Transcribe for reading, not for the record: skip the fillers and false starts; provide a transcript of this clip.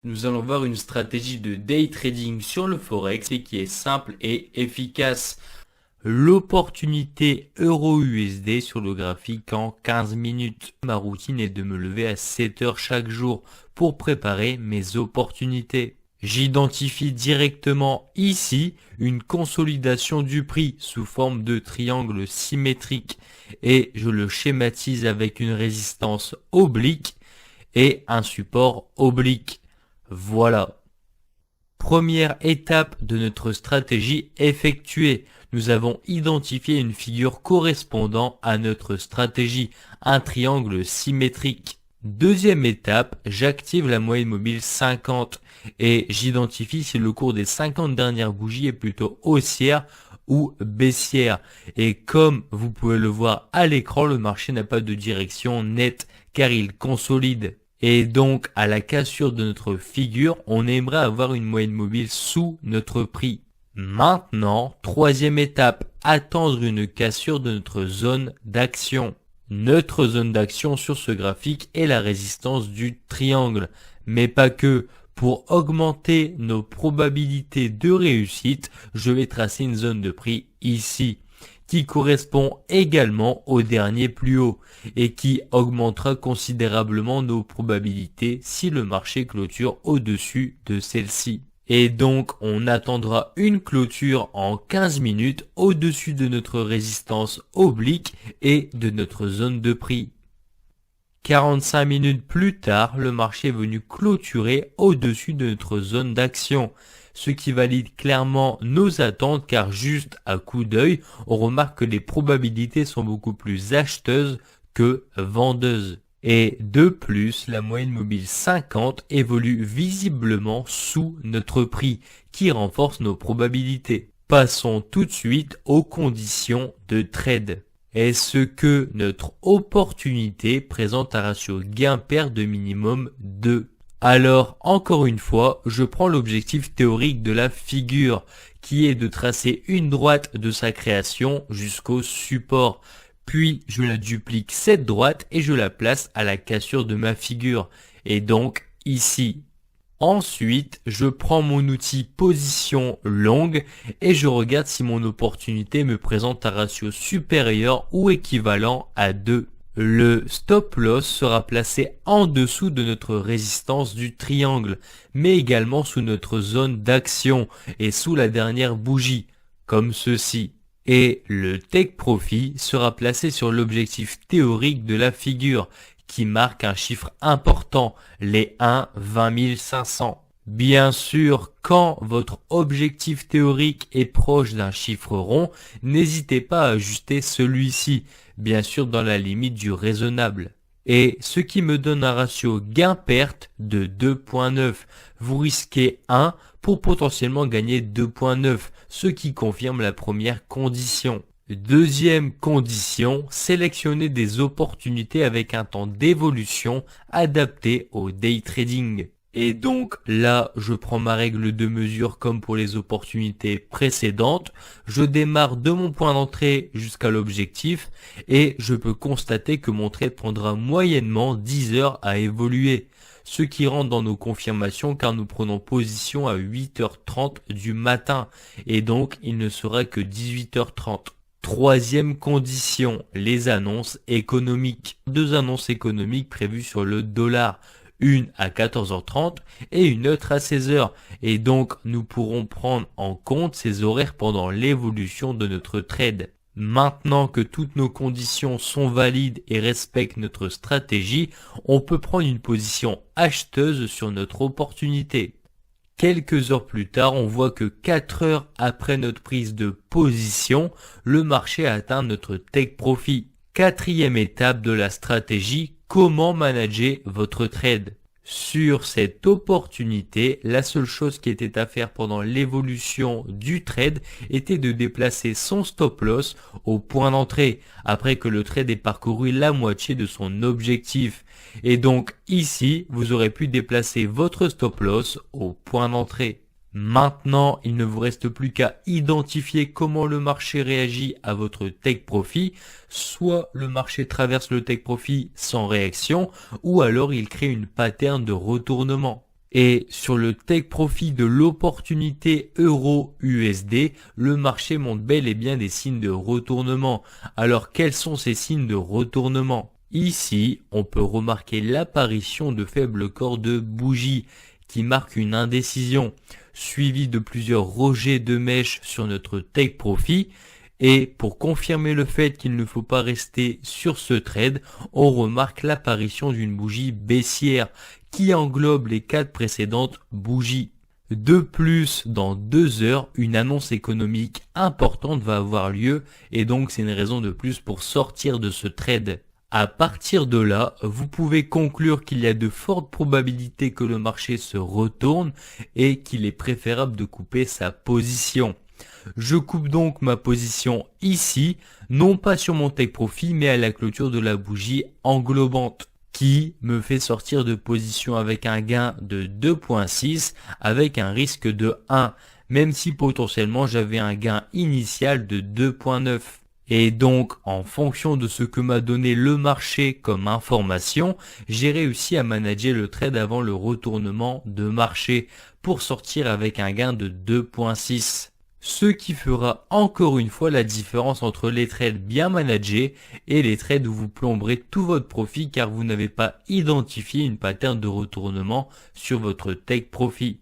Nous allons voir une stratégie de day trading sur le Forex et qui est simple et efficace. L'opportunité euro-USD sur le graphique en 15 minutes. Ma routine est de me lever à 7 heures chaque jour pour préparer mes opportunités. J'identifie directement ici une consolidation du prix sous forme de triangle symétrique et je le schématise avec une résistance oblique et un support oblique. Voilà. Première étape de notre stratégie effectuée. Nous avons identifié une figure correspondant à notre stratégie, un triangle symétrique. Deuxième étape, j'active la moyenne mobile 50 et j'identifie si le cours des 50 dernières bougies est plutôt haussière ou baissière. Et comme vous pouvez le voir à l'écran, le marché n'a pas de direction nette car il consolide. Et donc, à la cassure de notre figure, on aimerait avoir une moyenne mobile sous notre prix. Maintenant, troisième étape, attendre une cassure de notre zone d'action. Notre zone d'action sur ce graphique est la résistance du triangle. Mais pas que. Pour augmenter nos probabilités de réussite, je vais tracer une zone de prix ici, qui correspond également au dernier plus haut et qui augmentera considérablement nos probabilités si le marché clôture au-dessus de celle-ci. Et donc on attendra une clôture en 15 minutes au-dessus de notre résistance oblique et de notre zone de prix. 45 minutes plus tard, le marché est venu clôturer au-dessus de notre zone d'action, ce qui valide clairement nos attentes car juste à coup d'œil, on remarque que les probabilités sont beaucoup plus acheteuses que vendeuses. Et de plus, la moyenne mobile 50 évolue visiblement sous notre prix, qui renforce nos probabilités. Passons tout de suite aux conditions de trade. Est-ce que notre opportunité présente un ratio gain-perte de minimum 2? Alors, encore une fois, je prends l'objectif théorique de la figure, qui est de tracer une droite de sa création jusqu'au support. Puis, je la duplique cette droite et je la place à la cassure de ma figure. Et donc, ici. Ensuite, je prends mon outil position longue et je regarde si mon opportunité me présente un ratio supérieur ou équivalent à 2. Le stop loss sera placé en dessous de notre résistance du triangle, mais également sous notre zone d'action et sous la dernière bougie, comme ceci. Et le take profit sera placé sur l'objectif théorique de la figure, qui marque un chiffre important, les 1,20500. Bien sûr, quand votre objectif théorique est proche d'un chiffre rond, n'hésitez pas à ajuster celui-ci, bien sûr dans la limite du raisonnable. Et ce qui me donne un ratio gain-perte de 2,9. Vous risquez 1 pour potentiellement gagner 2,9, ce qui confirme la première condition. Deuxième condition, sélectionner des opportunités avec un temps d'évolution adapté au day trading. Et donc là, je prends ma règle de mesure comme pour les opportunités précédentes. Je démarre de mon point d'entrée jusqu'à l'objectif et je peux constater que mon trade prendra moyennement 10 heures à évoluer. Ce qui rentre dans nos confirmations car nous prenons position à 8h30 du matin et donc il ne sera que 18h30. Troisième condition, les annonces économiques. Deux annonces économiques prévues sur le dollar, une à 14h30 et une autre à 16h. Et donc, nous pourrons prendre en compte ces horaires pendant l'évolution de notre trade. Maintenant que toutes nos conditions sont valides et respectent notre stratégie, on peut prendre une position acheteuse sur notre opportunité. Quelques heures plus tard, on voit que 4 heures après notre prise de position, le marché a atteint notre take profit. Quatrième étape de la stratégie, comment manager votre trade. Sur cette opportunité, la seule chose qui était à faire pendant l'évolution du trade était de déplacer son stop loss au point d'entrée, après que le trade ait parcouru la moitié de son objectif. Et donc ici, vous aurez pu déplacer votre stop loss au point d'entrée. Maintenant, il ne vous reste plus qu'à identifier comment le marché réagit à votre take profit. Soit le marché traverse le take profit sans réaction, ou alors il crée une pattern de retournement. Et sur le take profit de l'opportunité euro-USD, le marché montre bel et bien des signes de retournement. Alors quels sont ces signes de retournement? Ici, on peut remarquer l'apparition de faibles corps de bougie qui marquent une indécision, suivie de plusieurs rejets de mèche sur notre take profit. Et pour confirmer le fait qu'il ne faut pas rester sur ce trade, on remarque l'apparition d'une bougie baissière qui englobe les 4 précédentes bougies. De plus, dans 2 heures, une annonce économique importante va avoir lieu et donc c'est une raison de plus pour sortir de ce trade. À partir de là, vous pouvez conclure qu'il y a de fortes probabilités que le marché se retourne et qu'il est préférable de couper sa position. Je coupe donc ma position ici, non pas sur mon take profit, mais à la clôture de la bougie englobante, qui me fait sortir de position avec un gain de 2.6, avec un risque de 1, même si potentiellement j'avais un gain initial de 2.9. Et donc, en fonction de ce que m'a donné le marché comme information, j'ai réussi à manager le trade avant le retournement de marché pour sortir avec un gain de 2.6. Ce qui fera encore une fois la différence entre les trades bien managés et les trades où vous plomberez tout votre profit car vous n'avez pas identifié une pattern de retournement sur votre take profit.